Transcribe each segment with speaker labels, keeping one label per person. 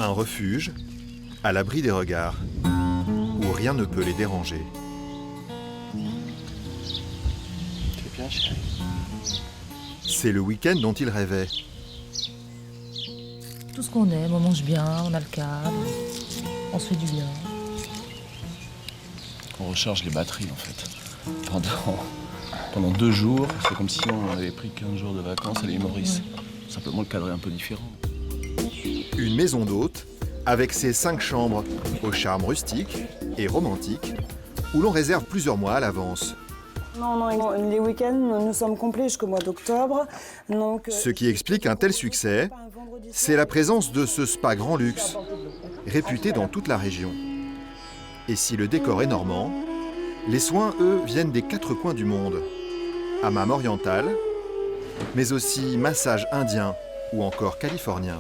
Speaker 1: Un refuge, à l'abri des regards, où rien ne peut les déranger.
Speaker 2: C'est bien, chérie.
Speaker 1: C'est le week-end dont ils rêvaient.
Speaker 3: Tout ce qu'on aime, on mange bien, on a le cadre, on se fait du bien.
Speaker 2: On recharge les batteries en fait. Pendant 2 jours, c'est comme si on avait pris 15 jours de vacances à l'île Maurice. Simplement le cadre est un peu différent.
Speaker 1: Une maison d'hôte avec ses 5 chambres au charme rustique et romantique où l'on réserve plusieurs mois à l'avance.
Speaker 4: Non, les week-ends, nous sommes complets jusqu'au mois d'octobre.
Speaker 1: Ce qui explique un tel succès, c'est la présence de ce spa grand luxe, réputé dans toute la région. Et si le décor est normand, les soins, eux, viennent des 4 coins du monde. Hammam oriental, mais aussi massage indien ou encore californien.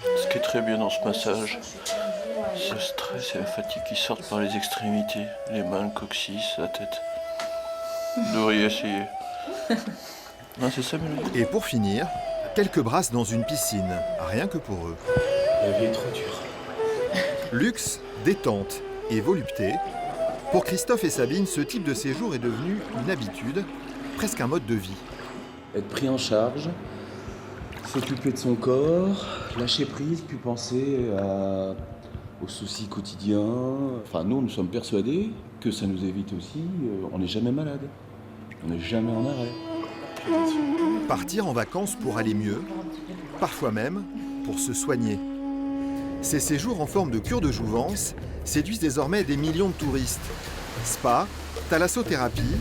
Speaker 2: Ce qui est très bien dans ce massage, c'est le stress et la fatigue qui sortent par les extrémités, les mains, le coccyx, la tête. Vous devriez essayer. Non, c'est ça, Mélodie.
Speaker 1: Et pour finir, quelques brasses dans une piscine, rien que pour eux.
Speaker 2: La vie est trop dure.
Speaker 1: Luxe, détente et volupté, pour Christophe et Sabine, ce type de séjour est devenu une habitude, presque un mode de vie.
Speaker 5: Être pris en charge, s'occuper de son corps, lâcher prise, puis penser aux soucis quotidiens. Enfin, nous sommes persuadés que ça nous évite aussi, on n'est jamais malade, on n'est jamais en arrêt.
Speaker 1: Partir en vacances pour aller mieux, parfois même pour se soigner. Ces séjours en forme de cure de jouvence séduisent désormais des millions de touristes. Spa, thalassothérapie,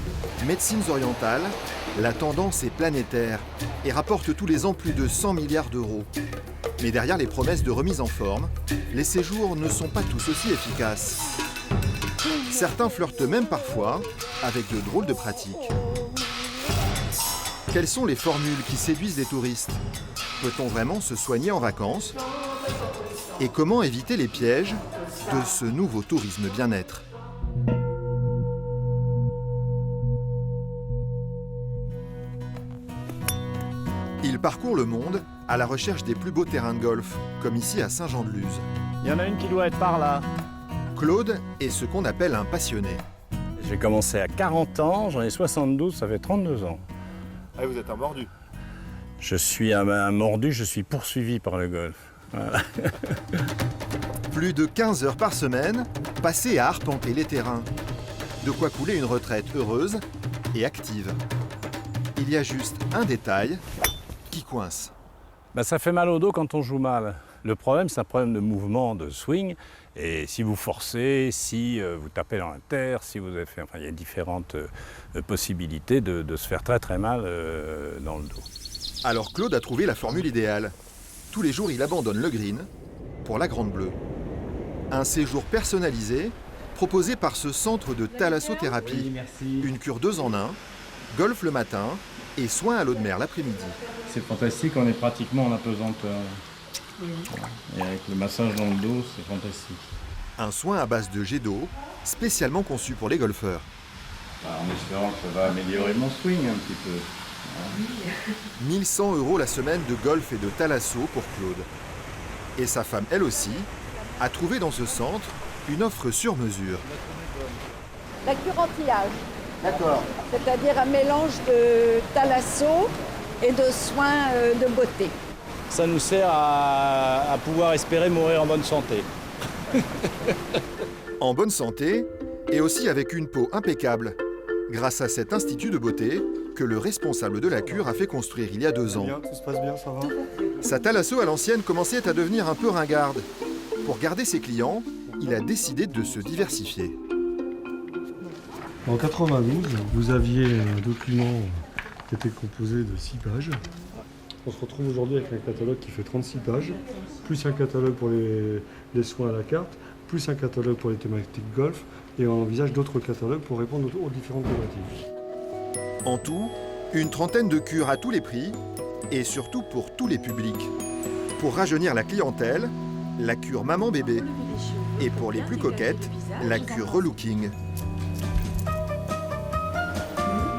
Speaker 1: médecines orientales, la tendance est planétaire et rapporte tous les ans plus de 100 milliards d'euros. Mais derrière les promesses de remise en forme, les séjours ne sont pas tous aussi efficaces. Certains flirtent même parfois avec de drôles de pratiques. Quelles sont les formules qui séduisent les touristes? Peut-on vraiment se soigner en vacances? Et comment éviter les pièges de ce nouveau tourisme bien-être? Il parcourt le monde à la recherche des plus beaux terrains de golf, comme ici à Saint-Jean-de-Luz.
Speaker 6: Il y en a une qui doit être par là.
Speaker 1: Claude est ce qu'on appelle un passionné.
Speaker 6: J'ai commencé à 40 ans, j'en ai 72, ça fait 32 ans.
Speaker 1: Ah, vous êtes un mordu.
Speaker 6: Je suis un mordu, je suis poursuivi par le golf. Voilà.
Speaker 1: Plus de 15 heures par semaine, passées à arpenter les terrains. De quoi couler une retraite heureuse et active. Il y a juste un détail qui coince.
Speaker 6: Ça fait mal au dos quand on joue mal. Le problème, c'est un problème de mouvement, de swing. Et si vous forcez, si vous tapez dans la terre, si vous avez fait... Enfin, il y a différentes possibilités de se faire très très mal dans le dos.
Speaker 1: Alors Claude a trouvé la formule idéale. Tous les jours, il abandonne le green pour la Grande Bleue. Un séjour personnalisé proposé par ce centre de thalassothérapie. Une cure 2 en 1, golf le matin et soins à l'eau de mer l'après-midi.
Speaker 6: C'est fantastique, on est pratiquement en apesanteur. Et avec le massage dans le dos, c'est fantastique.
Speaker 1: Un soin à base de jet d'eau, spécialement conçu pour les golfeurs.
Speaker 6: En espérant que ça va améliorer mon swing un petit peu.
Speaker 1: 1100 € la semaine de golf et de thalasso pour Claude. Et sa femme, elle aussi, a trouvé dans ce centre une offre sur mesure.
Speaker 7: La cure anti-âge.
Speaker 1: D'accord.
Speaker 7: C'est-à-dire un mélange de thalasso et de soins de beauté.
Speaker 6: Ça nous sert à pouvoir espérer mourir en bonne santé.
Speaker 1: En bonne santé et aussi avec une peau impeccable, grâce à cet institut de beauté que le responsable de la cure a fait construire il y a 2 ans.
Speaker 8: Tout se passe bien, ça va.
Speaker 1: Sa thalasso à l'ancienne commençait à devenir un peu ringarde. Pour garder ses clients, il a décidé de se diversifier.
Speaker 8: En 92, vous aviez un document qui était composé de 6 pages. On se retrouve aujourd'hui avec un catalogue qui fait 36 pages, plus un catalogue pour les soins à la carte, plus un catalogue pour les thématiques golf, et on envisage d'autres catalogues pour répondre aux différentes thématiques.
Speaker 1: En tout, une trentaine de cures à tous les prix et surtout pour tous les publics. Pour rajeunir la clientèle, la cure maman-bébé. Et pour les plus coquettes, la cure relooking.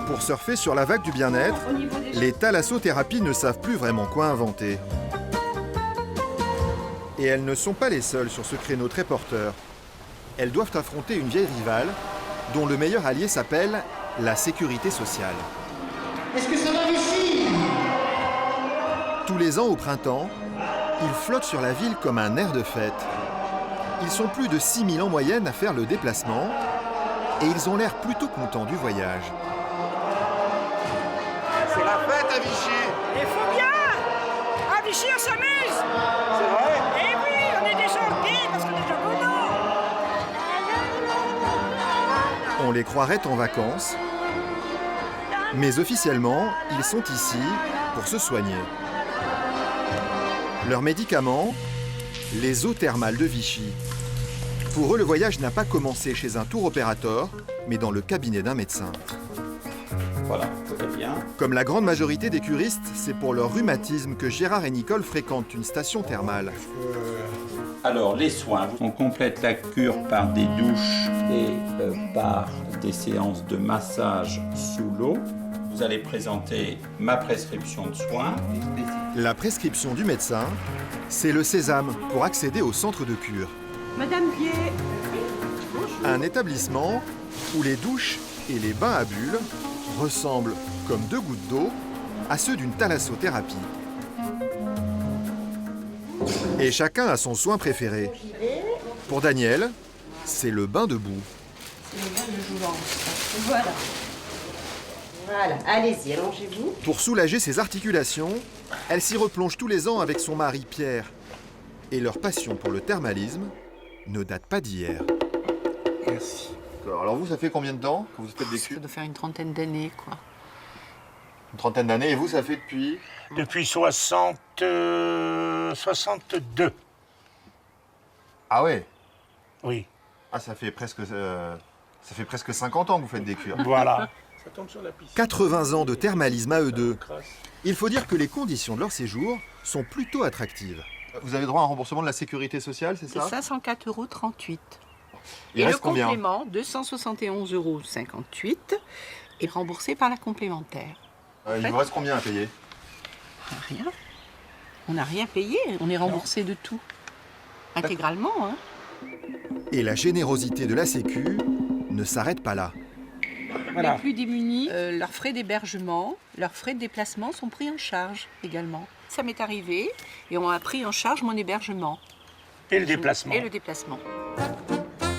Speaker 1: Pour Pour surfer sur la vague du bien-être, les thalassothérapies ne savent plus vraiment quoi inventer. Et elles ne sont pas les seules sur ce créneau très porteur. Elles doivent affronter une vieille rivale dont le meilleur allié s'appelle la sécurité sociale.
Speaker 9: Est-ce que ça va ici?
Speaker 1: Tous les ans au printemps, ils flottent sur la ville comme un air de fête. Ils sont plus de 6000 en moyenne à faire le déplacement et ils ont l'air plutôt contents du voyage.
Speaker 9: C'est la fête à Vichy.
Speaker 10: Il faut bien! À Vichy, on s'amuse!
Speaker 9: C'est vrai?
Speaker 10: Eh oui, on est des gentils parce qu'on est japonais!
Speaker 1: On les croirait en vacances, mais officiellement, ils sont ici pour se soigner. Leur médicament, les eaux thermales de Vichy. Pour eux, le voyage n'a pas commencé chez un tour opérateur, mais dans le cabinet d'un médecin.
Speaker 11: Voilà, très bien.
Speaker 1: Comme la grande majorité des curistes, c'est pour leur rhumatisme que Gérard et Nicole fréquentent une station thermale.
Speaker 11: Alors, les soins, on complète la cure par des douches et par des séances de massage sous l'eau. Vous allez présenter ma prescription de soins.
Speaker 1: La prescription du médecin, c'est le sésame pour accéder au centre de cure.
Speaker 10: Madame Vier,
Speaker 1: Un établissement où les douches et les bains à bulles ressemblent, comme deux gouttes d'eau, à ceux d'une thalassothérapie. Et chacun a son soin préféré. Pour Daniel, c'est le bain de boue.
Speaker 12: C'est le bain de jouvence. Voilà. Voilà, allez-y, allongez-vous.
Speaker 1: Pour soulager ses articulations, elle s'y replonge tous les ans avec son mari Pierre. Et leur passion pour le thermalisme ne date pas d'hier.
Speaker 11: Merci.
Speaker 1: Alors vous, ça fait combien de temps que vous faites des
Speaker 12: Ça
Speaker 1: cures?
Speaker 12: doit faire une trentaine d'années, quoi.
Speaker 1: Une trentaine d'années. Et vous, ça fait depuis?
Speaker 10: depuis 62.
Speaker 1: Ah ouais.
Speaker 10: Oui,
Speaker 1: Ah, ça fait presque 50 ans que vous faites des cures.
Speaker 10: voilà.
Speaker 1: 80 ans de thermalisme à eux deux. Il faut dire que les conditions de leur séjour sont plutôt attractives. Vous avez droit à un remboursement de la sécurité sociale, c'est ça?
Speaker 12: 504,38 €.
Speaker 1: Il
Speaker 12: Et le
Speaker 1: reste combien?
Speaker 12: complément, 271,58 € est remboursé par la complémentaire.
Speaker 1: Il vous reste combien à payer?
Speaker 12: Rien. On n'a rien payé, on est remboursé de tout. Intégralement, hein.
Speaker 1: Et la générosité de la Sécu ne s'arrête pas là.
Speaker 10: Voilà.
Speaker 12: Les plus démunis, leurs frais d'hébergement, leurs frais de déplacement sont pris en charge également. Ça m'est arrivé et on a pris en charge mon hébergement.
Speaker 10: Et le déplacement.
Speaker 12: Et le déplacement.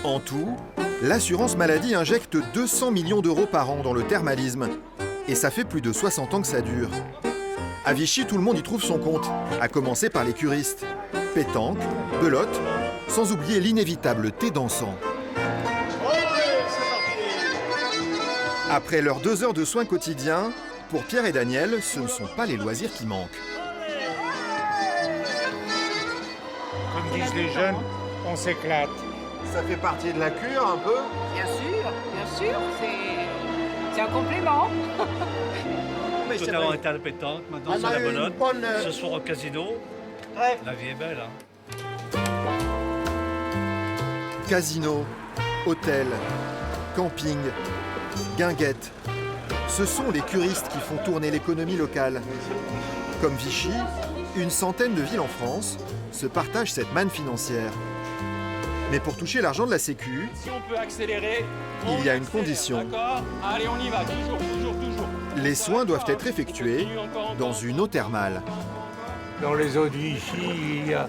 Speaker 1: En tout, l'assurance maladie injecte 200 millions d'euros par an dans le thermalisme. Et ça fait plus de 60 ans que ça dure. À Vichy, tout le monde y trouve son compte, à commencer par les curistes. Pétanque, belote, sans oublier l'inévitable thé dansant. Après leurs 2 heures de soins quotidiens, pour Pierre et Daniel, ce ne sont pas les loisirs qui manquent.
Speaker 10: Comme disent les jeunes, on s'éclate.
Speaker 1: Ça fait partie de la cure un peu?
Speaker 12: Bien sûr, c'est un complément.
Speaker 13: Tout avant était à la pétanque, maintenant c'est à la belote. Ce soir au casino. La vie est belle, hein.
Speaker 1: Casino, hôtel, camping, guinguette. Ce sont les curistes qui font tourner l'économie locale. Comme Vichy, une centaine de villes en France se partagent cette manne financière. Mais pour toucher l'argent de la Sécu,
Speaker 13: Si on peut accélérer,
Speaker 1: il y a une condition.
Speaker 13: D'accord? Allez, on y va, toujours.
Speaker 1: Les soins doivent être effectués dans une eau thermale.
Speaker 10: Dans les eaux de Vichy, il y a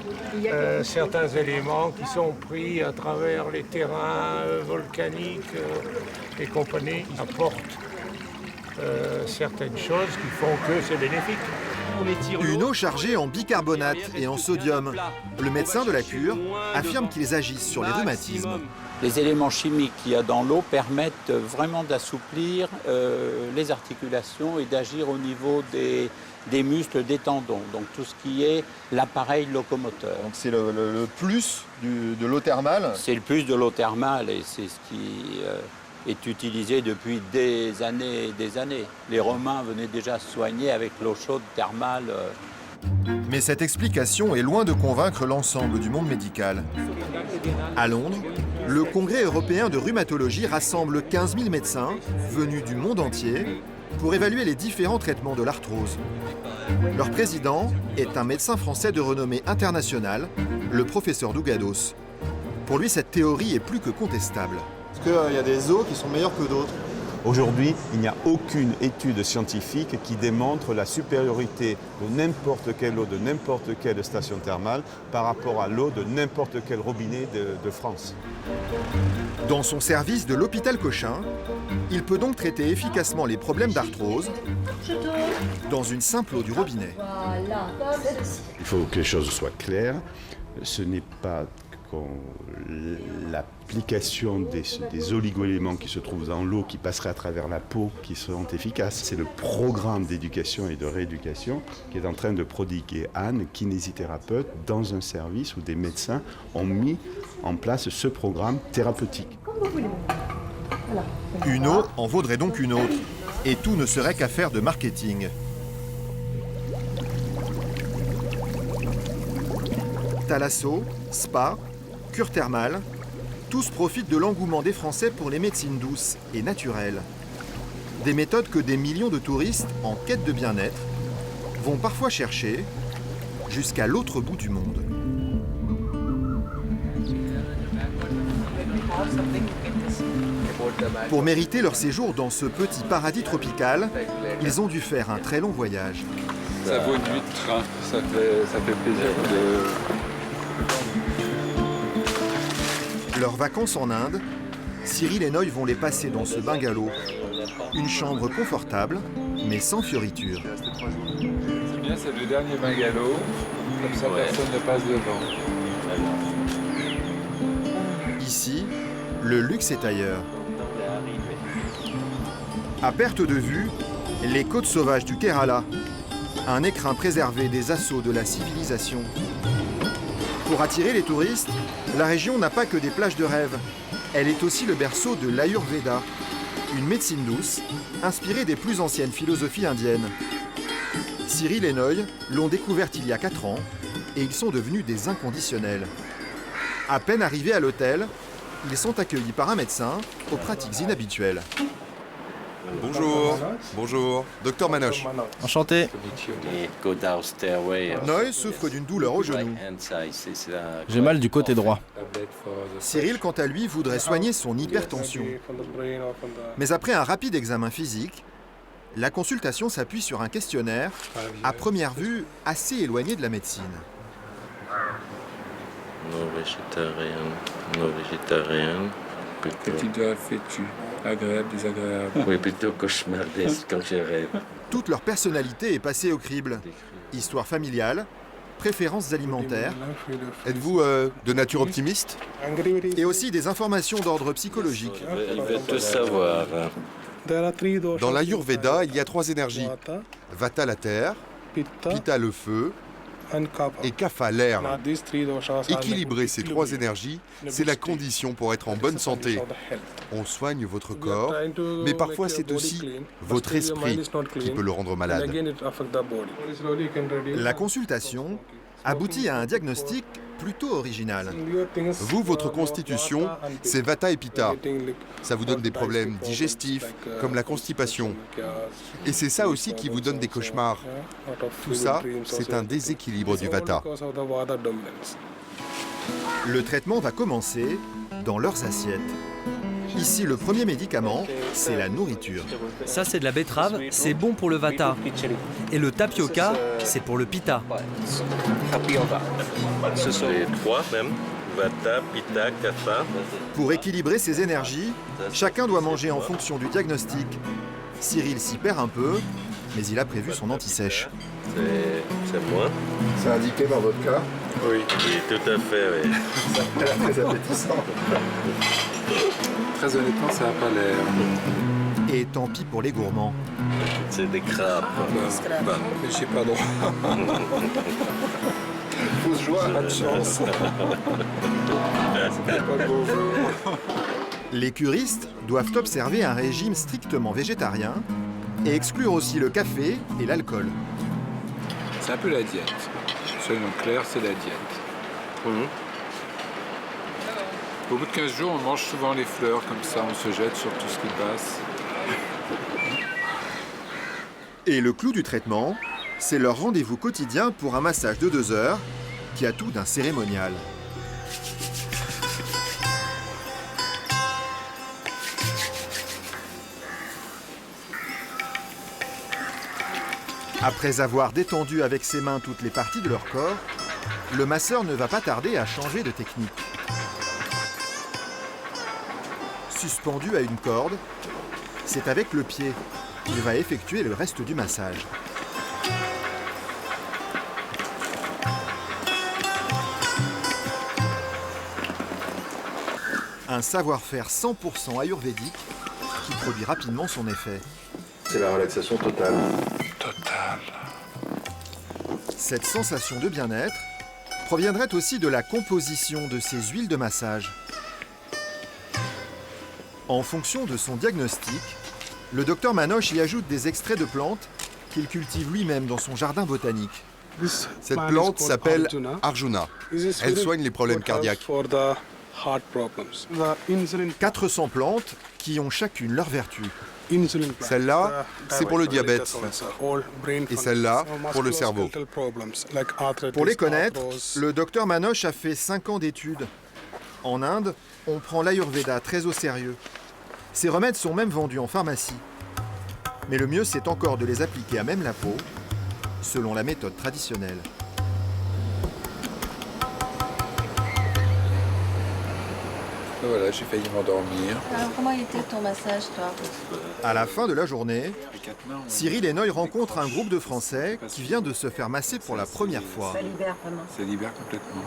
Speaker 10: certains éléments qui sont pris à travers les terrains volcaniques et compagnie. Ils apportent certaines choses qui font que c'est bénéfique.
Speaker 1: Une eau chargée en bicarbonate et en sodium. Le médecin de la cure affirme qu'ils agissent sur les rhumatismes.
Speaker 11: Les éléments chimiques qu'il y a dans l'eau permettent vraiment d'assouplir les articulations et d'agir au niveau des muscles, des tendons, donc tout ce qui est l'appareil locomoteur.
Speaker 1: Donc c'est le plus de l'eau thermale.
Speaker 11: C'est le plus de l'eau thermale et c'est ce qui est utilisé depuis des années et des années. Les Romains venaient déjà se soigner avec l'eau chaude thermale.
Speaker 1: Mais cette explication est loin de convaincre l'ensemble du monde médical. À Londres, le Congrès européen de rhumatologie rassemble 15 000 médecins venus du monde entier pour évaluer les différents traitements de l'arthrose. Leur président est un médecin français de renommée internationale, le professeur Dougados. Pour lui, cette théorie est plus que contestable.
Speaker 14: Est-ce qu'il y a des os qui sont meilleurs que d'autres?
Speaker 15: Aujourd'hui, il n'y a aucune étude scientifique qui démontre la supériorité de n'importe quelle eau de n'importe quelle station thermale par rapport à l'eau de n'importe quel robinet de France.
Speaker 1: Dans son service de l'hôpital Cochin, il peut donc traiter efficacement les problèmes d'arthrose dans une simple eau du robinet.
Speaker 16: Il faut que les choses soient claires. Ce n'est pas l'application des oligo-éléments qui se trouvent dans l'eau, qui passeraient à travers la peau, qui seront efficaces. C'est le programme d'éducation et de rééducation qui est en train de prodiguer Anne, kinésithérapeute, dans un service où des médecins ont mis en place ce programme thérapeutique.
Speaker 1: Une eau en vaudrait donc une autre, et tout ne serait qu'affaire de marketing. Thalasso, spa, cure thermale, tous profitent de l'engouement des Français pour les médecines douces et naturelles. Des méthodes que des millions de touristes en quête de bien-être vont parfois chercher jusqu'à l'autre bout du monde. Pour mériter leur séjour dans ce petit paradis tropical, ils ont dû faire un très long voyage.
Speaker 17: Ça vaut une nuit de train, ça fait plaisir de...
Speaker 1: Leurs vacances en Inde, Cyril et Noy vont les passer dans ce bungalow. Une chambre confortable, mais sans fioritures.
Speaker 17: C'est bien, c'est le dernier bungalow, comme ça personne ne passe devant.
Speaker 1: Ici, le luxe est ailleurs. À perte de vue, les côtes sauvages du Kerala, un écrin préservé des assauts de la civilisation. Pour attirer les touristes, la région n'a pas que des plages de rêve. Elle est aussi le berceau de l'Ayurveda, une médecine douce inspirée des plus anciennes philosophies indiennes. Cyril et Noy l'ont découverte il y a 4 ans et ils sont devenus des inconditionnels. À peine arrivés à l'hôtel, ils sont accueillis par un médecin aux pratiques inhabituelles.
Speaker 18: Bonjour, bonjour, docteur Manoche.
Speaker 19: Enchanté.
Speaker 1: Noy souffre d'une douleur au genou.
Speaker 19: J'ai mal du côté droit.
Speaker 1: Cyril, quant à lui, voudrait soigner son hypertension. Mais après un rapide examen physique, la consultation s'appuie sur un questionnaire, à première vue, assez éloigné de la médecine.
Speaker 2: Non végétarien.
Speaker 17: Petit doigt fêtu, agréable, désagréable.
Speaker 2: Oui, plutôt cauchemardesque quand je rêve.
Speaker 1: Toute leur personnalité est passée au crible. Histoire familiale, préférences alimentaires.
Speaker 18: Êtes-vous de nature optimiste?
Speaker 1: Et aussi des informations d'ordre psychologique.
Speaker 2: Il veut tout savoir.
Speaker 18: Dans l'Ayurveda, il y a 3 énergies. Vata la terre, Pitta le feu et Kapha l'air. Équilibrer ces 3 énergies, c'est la condition pour être en bonne santé. On soigne votre corps, mais parfois c'est aussi votre esprit qui peut le rendre malade.
Speaker 1: La consultation aboutit à un diagnostic plutôt original.
Speaker 18: Vous, votre constitution, c'est Vata et Pitta. Ça vous donne des problèmes digestifs, comme la constipation. Et c'est ça aussi qui vous donne des cauchemars. Tout ça, c'est un déséquilibre du Vata.
Speaker 1: Le traitement va commencer dans leurs assiettes. Ici, le premier médicament, c'est la nourriture.
Speaker 19: Ça, c'est de la betterave, c'est bon pour le vata. Et le tapioca, c'est pour le pitta.
Speaker 2: Ce sont les 3 même. Vata, Pitta, Kapha.
Speaker 1: Pour équilibrer ses énergies, chacun doit manger en fonction du diagnostic. Cyril s'y perd un peu, mais il a prévu son anti-sèche.
Speaker 2: C'est moi.
Speaker 14: C'est indiqué dans votre cas?
Speaker 2: Oui, tout à fait, oui.
Speaker 14: Ça a l'air très appétissant.
Speaker 17: Très honnêtement, ça n'a pas l'air.
Speaker 1: Et tant pis pour les gourmands.
Speaker 2: C'est des crabes.
Speaker 17: Mais j'ai pas droit.
Speaker 14: Fausse joie, pas de chance.
Speaker 1: Les curistes doivent observer un régime strictement végétarien et exclure aussi le café et l'alcool.
Speaker 17: C'est un peu la diète. Soyons clairs, c'est la diète. Au bout de 15 jours, on mange souvent les fleurs, comme ça on se jette sur tout ce qui passe.
Speaker 1: Et le clou du traitement, c'est leur rendez-vous quotidien pour un massage de 2 heures qui a tout d'un cérémonial. Après avoir détendu avec ses mains toutes les parties de leur corps, le masseur ne va pas tarder à changer de technique. Suspendu à une corde, c'est avec le pied qu'il va effectuer le reste du massage. Un savoir-faire 100% ayurvédique qui produit rapidement son effet.
Speaker 14: C'est la relaxation totale.
Speaker 1: Cette sensation de bien-être proviendrait aussi de la composition de ces huiles de massage. En fonction de son diagnostic, le docteur Manoche y ajoute des extraits de plantes qu'il cultive lui-même dans son jardin botanique.
Speaker 14: Cette plante s'appelle Arjuna. Elle soigne les problèmes cardiaques.
Speaker 1: 400 plantes qui ont chacune leur vertu.
Speaker 14: Celle-là, c'est pour le diabète. Et celle-là, pour le cerveau.
Speaker 1: Pour les connaître, le docteur Manoche a fait 5 ans d'études. En Inde, on prend l'Ayurveda très au sérieux. Ces remèdes sont même vendus en pharmacie. Mais le mieux, c'est encore de les appliquer à même la peau, selon la méthode traditionnelle.
Speaker 17: Voilà, j'ai failli m'endormir.
Speaker 20: Alors, comment était ton massage, toi?
Speaker 1: À la fin de la journée, Cyril Henoy rencontre un groupe de Français qui vient de se faire masser pour la première fois.
Speaker 20: Ça libère vraiment.
Speaker 17: Ça libère complètement.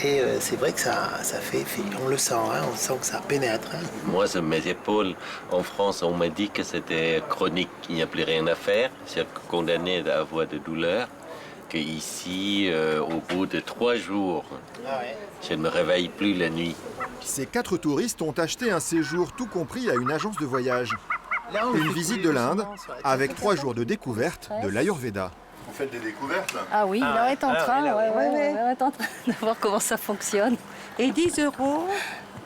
Speaker 21: Et c'est vrai que ça fait effet. On le sent, hein, on sent que ça pénètre. Hein.
Speaker 22: Moi, sur mes épaules, en France, on m'a dit que c'était chronique, qu'il n'y a plus rien à faire. C'est condamné à avoir de douleurs. Qu'ici, au bout de 3 jours, je ne me réveille plus la nuit.
Speaker 1: Ces 4 touristes ont acheté un séjour tout compris à une agence de voyage. Une visite de l'Inde avec 3 jours de découverte de l'Ayurveda.
Speaker 14: Vous faites des découvertes là?
Speaker 20: Ah oui, on est en train, on est en train de voir comment ça fonctionne.
Speaker 12: Et 10 €,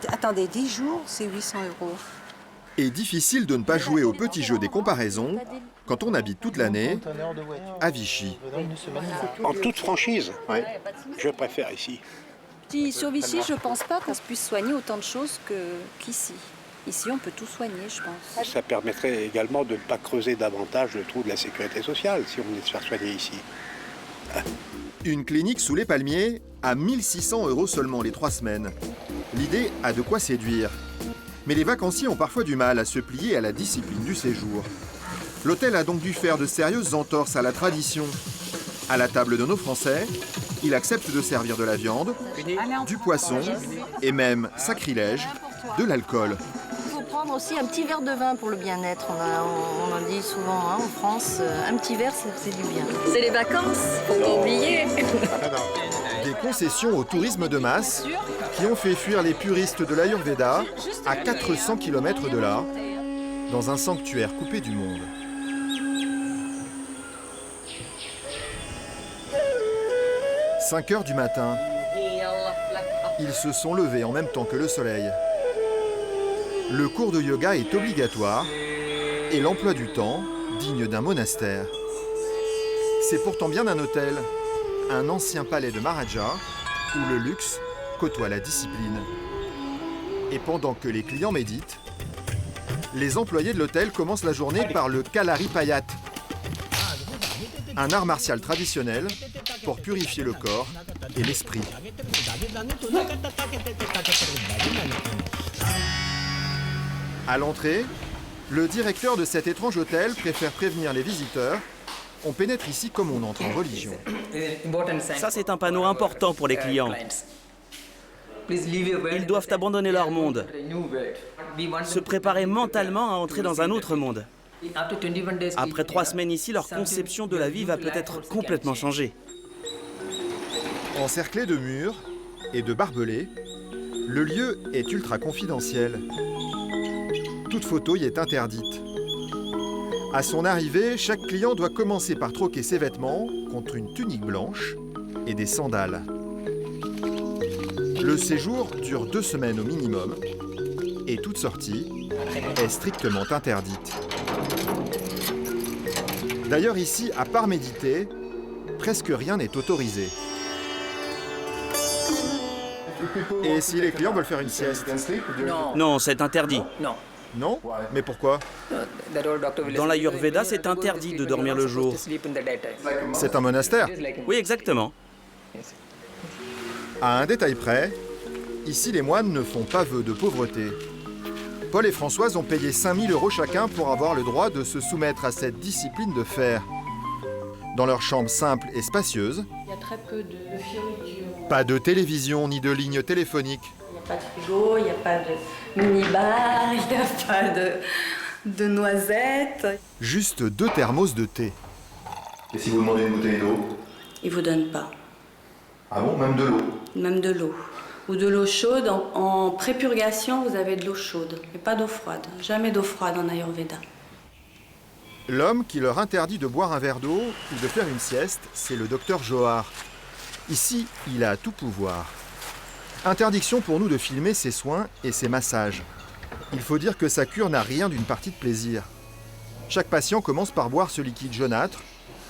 Speaker 12: attendez, 10 jours, c'est 800 €.
Speaker 1: Et difficile de ne pas jouer au petit jeu des comparaisons quand on habite toute l'année à Vichy.
Speaker 23: En toute franchise, je préfère ici.
Speaker 20: Sur Vichy, je ne pense pas qu'on puisse soigner autant de choses qu'ici. Ici, on peut tout soigner, je pense.
Speaker 23: Ça permettrait également de ne pas creuser davantage le trou de la sécurité sociale si on venait de se faire soigner ici.
Speaker 1: Une clinique sous les palmiers à 1 600 € seulement les 3 semaines. L'idée a de quoi séduire. Mais les vacanciers ont parfois du mal à se plier à la discipline du séjour. L'hôtel a donc dû faire de sérieuses entorses à la tradition. À la table de nos Français, il accepte de servir de la viande, du poisson et même, sacrilège, de l'alcool.
Speaker 20: Il faut prendre aussi un petit verre de vin pour le bien-être. On en dit souvent en France, un petit verre, c'est du bien. C'est les vacances, faut pas oublier.
Speaker 1: Des concessions au tourisme de masse qui ont fait fuir les puristes de l'Ayurveda à 400 km de là, dans un sanctuaire coupé du monde. « 5 heures du matin. Ils se sont levés en même temps que le soleil. Le cours de yoga est obligatoire et l'emploi du temps digne d'un monastère. C'est pourtant bien un hôtel, un ancien palais de Maharaja où le luxe côtoie la discipline. Et pendant que les clients méditent, les employés de l'hôtel commencent la journée par le Kalaripayat, un art martial traditionnel pour purifier le corps et l'esprit. À l'entrée, le directeur de cet étrange hôtel préfère prévenir les visiteurs. On pénètre ici comme on entre en religion.
Speaker 24: Ça, c'est un panneau important pour les clients. Ils doivent abandonner leur monde, se préparer mentalement à entrer dans un autre monde. Après 3 semaines ici, leur conception de la vie va peut-être complètement changer.
Speaker 1: Encerclé de murs et de barbelés, le lieu est ultra confidentiel. Toute photo y est interdite. À son arrivée, chaque client doit commencer par troquer ses vêtements contre une tunique blanche et des sandales. Le séjour dure 2 semaines au minimum et toute sortie est strictement interdite. D'ailleurs ici, à part méditer, presque rien n'est autorisé. Et si les clients veulent faire une sieste?
Speaker 24: Non, c'est interdit.
Speaker 20: Non.
Speaker 1: Non? Mais pourquoi?
Speaker 24: Dans l'Ayurveda, c'est interdit de dormir le jour.
Speaker 1: C'est un monastère?
Speaker 24: Oui, exactement.
Speaker 1: À un détail près, ici les moines ne font pas vœu de pauvreté. Paul et Françoise ont payé 5 000 € chacun pour avoir le droit de se soumettre à cette discipline de fer. Dans leur chambre simple et spacieuse,
Speaker 3: il y a très peu de fioritures.
Speaker 1: Pas de télévision ni de ligne téléphonique.
Speaker 3: Il n'y a pas de frigo, il n'y a pas de minibar, il n'y a pas de noisettes.
Speaker 1: Juste 2 thermos de thé. Et si vous demandez une bouteille d'eau?
Speaker 3: Ils ne vous donnent pas.
Speaker 1: Ah bon, même de l'eau?
Speaker 3: Même de l'eau. Ou de l'eau chaude. En prépurgation, vous avez de l'eau chaude, mais pas d'eau froide. Jamais d'eau froide en Ayurveda.
Speaker 1: L'homme qui leur interdit de boire un verre d'eau ou de faire une sieste, c'est le docteur Johar. Ici, il a tout pouvoir. Interdiction pour nous de filmer ses soins et ses massages. Il faut dire que sa cure n'a rien d'une partie de plaisir. Chaque patient commence par boire ce liquide jaunâtre,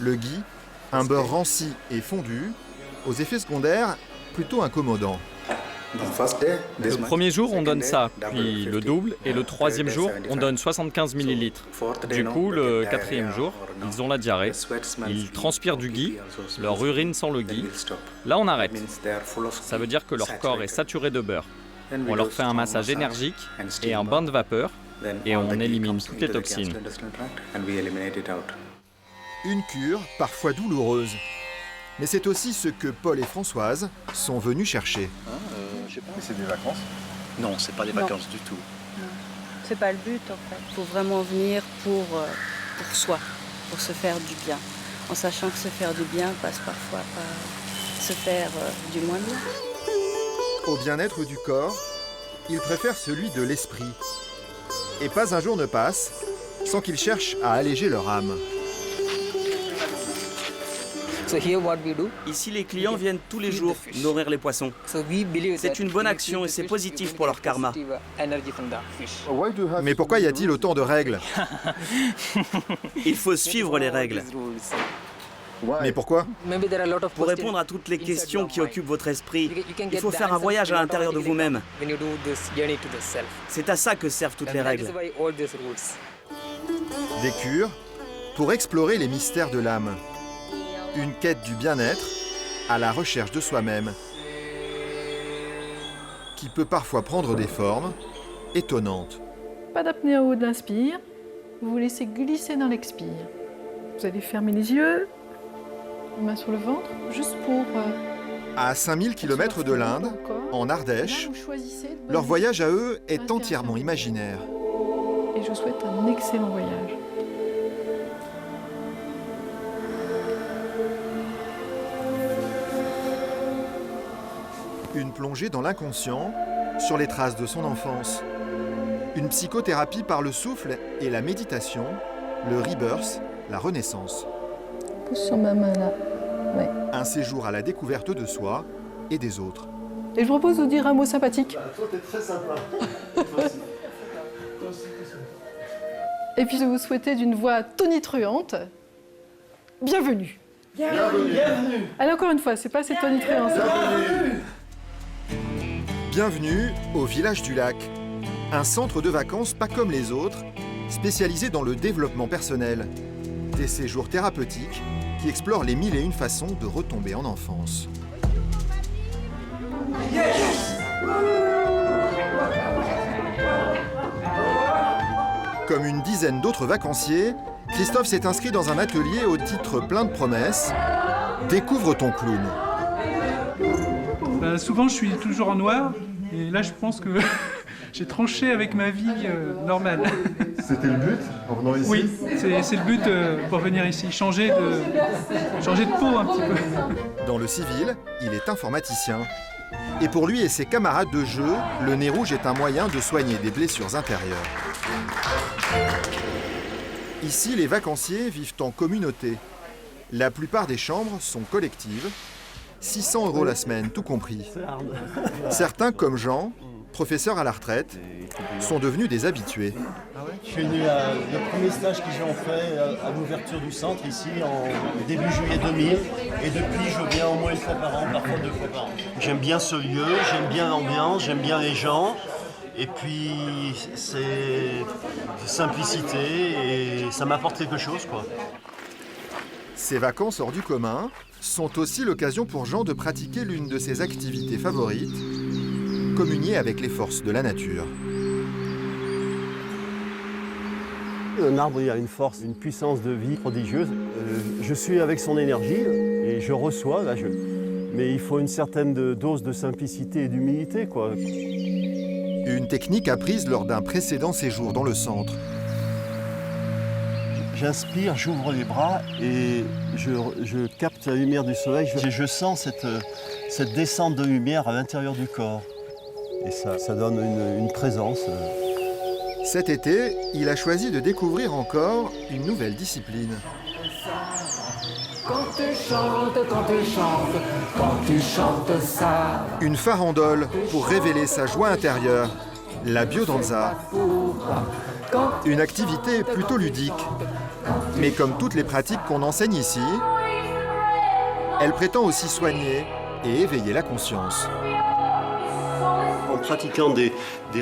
Speaker 1: le ghee, un beurre ranci et fondu, aux effets secondaires plutôt incommodants.
Speaker 4: Le premier jour, on donne ça, puis le double, et le troisième jour, on donne 75 ml. Du coup, le quatrième jour, ils ont la diarrhée, ils transpirent du ghee, leur urine sent le ghee. Là, on arrête. Ça veut dire que leur corps est saturé de beurre. On leur fait un massage énergique et un bain de vapeur, et on élimine toutes les toxines.
Speaker 1: Une cure parfois douloureuse. Mais c'est aussi ce que Paul et Françoise sont venus chercher.
Speaker 5: Je sais pas. Mais c'est des vacances?
Speaker 13: Non, c'est pas des vacances du tout.
Speaker 3: C'est pas le but en fait. Il faut vraiment venir pour soi, pour se faire du bien. En sachant que se faire du bien passe parfois par se faire du moins bien.
Speaker 1: Au bien-être du corps, ils préfèrent celui de l'esprit. Et pas un jour ne passe sans qu'ils cherchent à alléger leur âme.
Speaker 24: Ici, les clients viennent tous les jours nourrir les poissons. C'est une bonne action et c'est positif pour leur karma.
Speaker 1: Mais pourquoi y a-t-il autant de règles?
Speaker 24: Il faut suivre les règles.
Speaker 1: Mais pourquoi?
Speaker 24: Pour répondre à toutes les questions qui occupent votre esprit, il faut faire un voyage à l'intérieur de vous-même. C'est à ça que servent toutes les règles.
Speaker 1: Des cures pour explorer les mystères de l'âme. Une quête du bien-être à la recherche de soi-même, qui peut parfois prendre des formes étonnantes.
Speaker 7: Pas d'apnée à haut de l'inspire, vous vous laissez glisser dans l'expire. Vous allez fermer les yeux, main sur le ventre, juste pour...
Speaker 1: À 5000 km de l'Inde, en Ardèche, leur voyage à eux est entièrement imaginaire.
Speaker 7: Et je vous souhaite un excellent voyage.
Speaker 1: Une plongée dans l'inconscient, sur les traces de son enfance. Une psychothérapie par le souffle et la méditation, le rebirth, la renaissance.
Speaker 7: Pousse sur ma main là. Ouais.
Speaker 1: Un séjour à la découverte de soi et des autres.
Speaker 7: Et je vous propose de vous dire un mot sympathique.
Speaker 5: Toi, t'es très sympa.
Speaker 7: Et puis je vous souhaiter d'une voix tonitruante. Bienvenue.
Speaker 5: Bienvenue. Bienvenue.
Speaker 7: Allez, encore une fois, c'est pas assez tonitruant.
Speaker 5: Bienvenue.
Speaker 1: Bienvenue au Village du Lac, un centre de vacances pas comme les autres, spécialisé dans le développement personnel. Des séjours thérapeutiques qui explorent les 1001 façons de retomber en enfance. Comme une dizaine d'autres vacanciers, Christophe s'est inscrit dans un atelier au titre plein de promesses. Découvre ton clown.
Speaker 25: Souvent, je suis toujours en noir, et là, je pense que j'ai tranché avec ma vie normale.
Speaker 5: C'était le but en venant ici?
Speaker 25: Oui, c'est le but pour venir ici, changer de peau un petit peu.
Speaker 1: Dans le civil, il est informaticien. Et pour lui et ses camarades de jeu, le nez rouge est un moyen de soigner des blessures intérieures. Ici, les vacanciers vivent en communauté. La plupart des chambres sont collectives. 600 € la semaine, tout compris. Certains, comme Jean, professeurs à la retraite, sont devenus des habitués.
Speaker 6: Je suis venu le premier stage que j'ai fait à l'ouverture du centre ici en début juillet 2000 et depuis je viens au moins une fois par an, parfois 2 fois par an. J'aime bien ce lieu, j'aime bien l'ambiance, j'aime bien les gens et puis c'est simplicité et ça m'apporte quelque chose quoi.
Speaker 1: Ces vacances hors du commun sont aussi l'occasion pour Jean de pratiquer l'une de ses activités favorites, communier avec les forces de la nature.
Speaker 6: Un arbre, il a une force, une puissance de vie prodigieuse. Je suis avec son énergie et je reçois. Mais il faut une certaine dose de simplicité et d'humilité, quoi.
Speaker 1: Une technique apprise lors d'un précédent séjour dans le centre.
Speaker 6: J'inspire, j'ouvre les bras et je capte la lumière du soleil. Je sens cette descente de lumière à l'intérieur du corps. Et ça donne une présence.
Speaker 1: Cet été, il a choisi de découvrir encore une nouvelle discipline.
Speaker 8: Quand tu chantes ça.
Speaker 1: Une farandole pour révéler sa joie intérieure, la biodanza. Une activité plutôt ludique. Mais comme toutes les pratiques qu'on enseigne ici, elle prétend aussi soigner et éveiller la conscience.
Speaker 6: En pratiquant des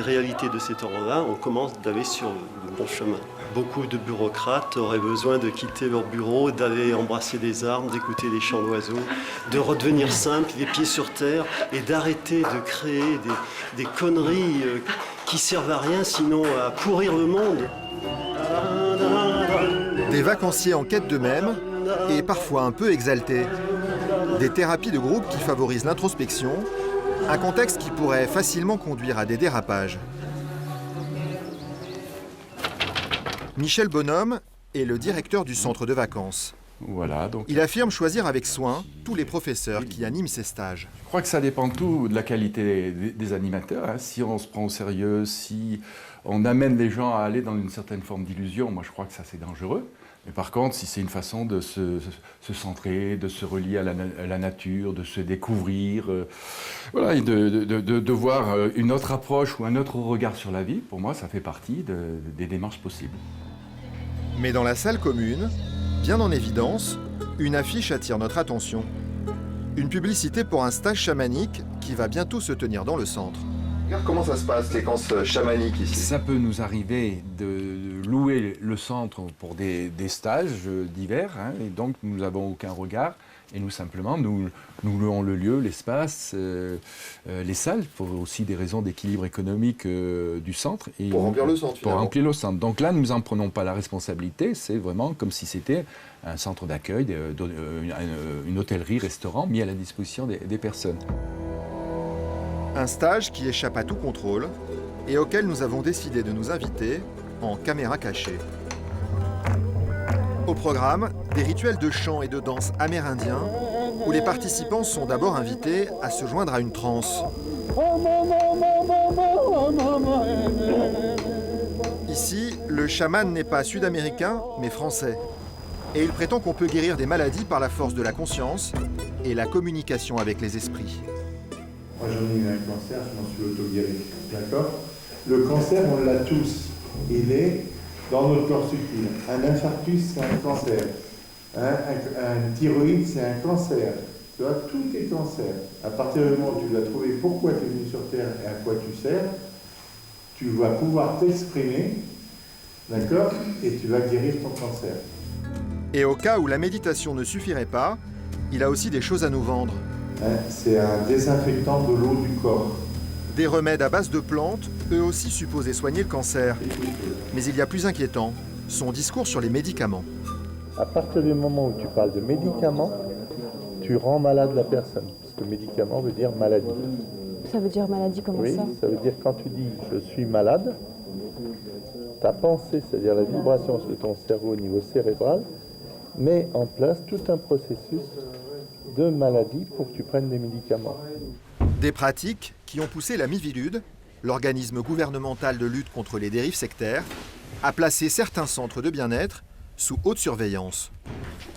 Speaker 6: réalités de cet ordre-là, on commence d'aller sur le bon chemin. Beaucoup de bureaucrates auraient besoin de quitter leur bureau, d'aller embrasser des arbres, d'écouter les chants d'oiseaux, de redevenir simple, les pieds sur terre, et d'arrêter de créer des conneries qui servent à rien, sinon à pourrir le monde.
Speaker 1: Des vacanciers en quête d'eux-mêmes et parfois un peu exaltés. Des thérapies de groupe qui favorisent l'introspection, un contexte qui pourrait facilement conduire à des dérapages. Michel Bonhomme est le directeur du centre de vacances.
Speaker 9: Voilà, donc...
Speaker 1: Il affirme choisir avec soin tous les professeurs qui animent ces stages.
Speaker 9: Je crois que ça dépend tout de la qualité des animateurs. Hein. Si on se prend au sérieux, si on amène les gens à aller dans une certaine forme d'illusion, moi je crois que ça c'est dangereux. Mais par contre, si c'est une façon de se centrer, de se relier à la nature, de se découvrir, voilà, et de voir une autre approche ou un autre regard sur la vie, pour moi ça fait partie des démarches possibles.
Speaker 1: Mais dans la salle commune, bien en évidence, une affiche attire notre attention. Une publicité pour un stage chamanique qui va bientôt se tenir dans le centre.
Speaker 5: Regarde comment ça se passe, les séquences chamaniques ici.
Speaker 9: Ça peut nous arriver de louer le centre pour des stages divers, hein, et donc nous n'avons aucun regard. Et nous simplement, nous louons le lieu, l'espace, les salles, pour aussi des raisons d'équilibre économique du centre. Et
Speaker 5: pour remplir le centre,
Speaker 9: pour remplir le centre. Donc là, nous n'en prenons pas la responsabilité, c'est vraiment comme si c'était un centre d'accueil, une hôtellerie, restaurant mis à la disposition des personnes.
Speaker 1: Un stage qui échappe à tout contrôle et auquel nous avons décidé de nous inviter en caméra cachée. Au programme, des rituels de chant et de danse amérindiens où les participants sont d'abord invités à se joindre à une transe. Ici, le chaman n'est pas sud-américain, mais français. Et il prétend qu'on peut guérir des maladies par la force de la conscience et la communication avec les esprits.
Speaker 10: Moi j'en ai eu un cancer, je m'en suis auto-guéri. D'accord ? Le cancer, on l'a tous. Il est dans notre corps subtil. Un infarctus, c'est un cancer. Un thyroïde, c'est un cancer. Tu vois, tout est cancer. À partir du moment où tu vas trouver pourquoi tu es venu sur Terre et à quoi tu sers, tu vas pouvoir t'exprimer, d'accord ? Et tu vas guérir ton cancer.
Speaker 1: Et au cas où la méditation ne suffirait pas, il a aussi des choses à nous vendre.
Speaker 10: C'est un désinfectant de l'eau du corps.
Speaker 1: Des remèdes à base de plantes, eux aussi supposés soigner le cancer. Mais il y a plus inquiétant, son discours sur les médicaments.
Speaker 10: À partir du moment où tu parles de médicaments, tu rends malade la personne. Parce que médicament veut dire maladie.
Speaker 11: Ça veut dire maladie comment ça ?
Speaker 10: Oui, ça veut dire quand tu dis « je suis malade », ta pensée, c'est-à-dire la vibration de ton cerveau au niveau cérébral, met en place tout un processus de maladie pour que tu prennes des médicaments.
Speaker 1: Des pratiques qui ont poussé la Miviludes, l'organisme gouvernemental de lutte contre les dérives sectaires, à placer certains centres de bien-être sous haute surveillance.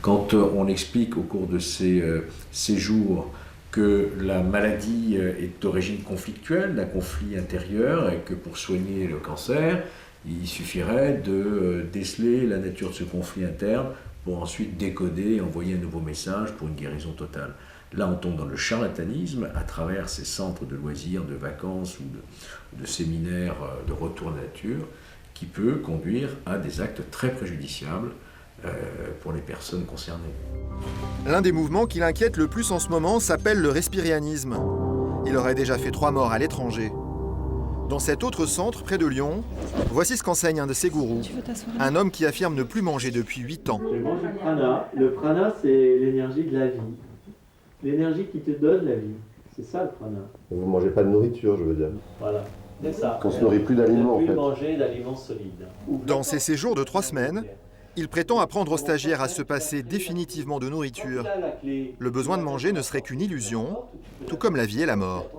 Speaker 26: Quand on explique au cours de ces séjours
Speaker 2: que la maladie est d'origine conflictuelle, d'un conflit intérieur, et que pour soigner le cancer, il suffirait de déceler la nature de ce conflit interne pour ensuite décoder et envoyer un nouveau message pour une guérison totale. Là, on tombe dans le charlatanisme à travers ces centres de loisirs, de vacances ou de séminaires de retour à la nature, qui peut conduire à des actes très préjudiciables pour les personnes concernées.
Speaker 1: L'un des mouvements qui l'inquiète le plus en ce moment s'appelle le respirianisme. Il aurait déjà fait 3 morts à l'étranger. Dans cet autre centre, près de Lyon, voici ce qu'enseigne un de ses gourous, un homme qui affirme ne plus manger depuis 8 ans.
Speaker 15: Je mange du prana. Le prana, c'est l'énergie de la vie. L'énergie qui te donne la vie. C'est ça le prana.
Speaker 5: Vous ne mangez pas de nourriture, je veux dire.
Speaker 15: Voilà, c'est ça.
Speaker 5: On se nourrit plus d'aliments, en fait.
Speaker 15: Plus manger d'aliments solides.
Speaker 1: Dans ses séjours de 3 semaines, il prétend apprendre aux stagiaires à se passer définitivement de nourriture. Le besoin de manger ne serait qu'une illusion, tout comme la vie et la mort.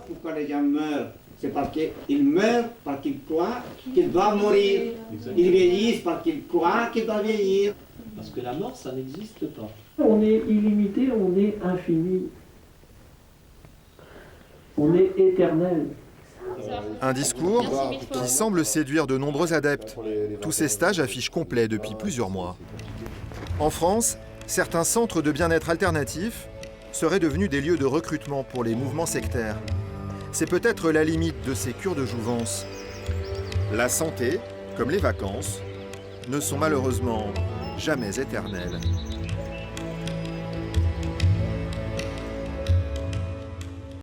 Speaker 16: Pourquoi les gens meurent? C'est parce qu'ils meurent parce qu'ils croient qu'ils doivent mourir. Ils vieillissent parce qu'ils croient qu'ils doivent vieillir.
Speaker 15: Parce que la mort, ça n'existe pas. On est illimité, on est infini. On est éternel.
Speaker 1: Un discours qui semble séduire de nombreux adeptes. Tous ces stages affichent complet depuis plusieurs mois. En France, certains centres de bien-être alternatifs seraient devenus des lieux de recrutement pour les mouvements sectaires. C'est peut-être la limite de ces cures de jouvence. La santé, comme les vacances, ne sont malheureusement jamais éternelles.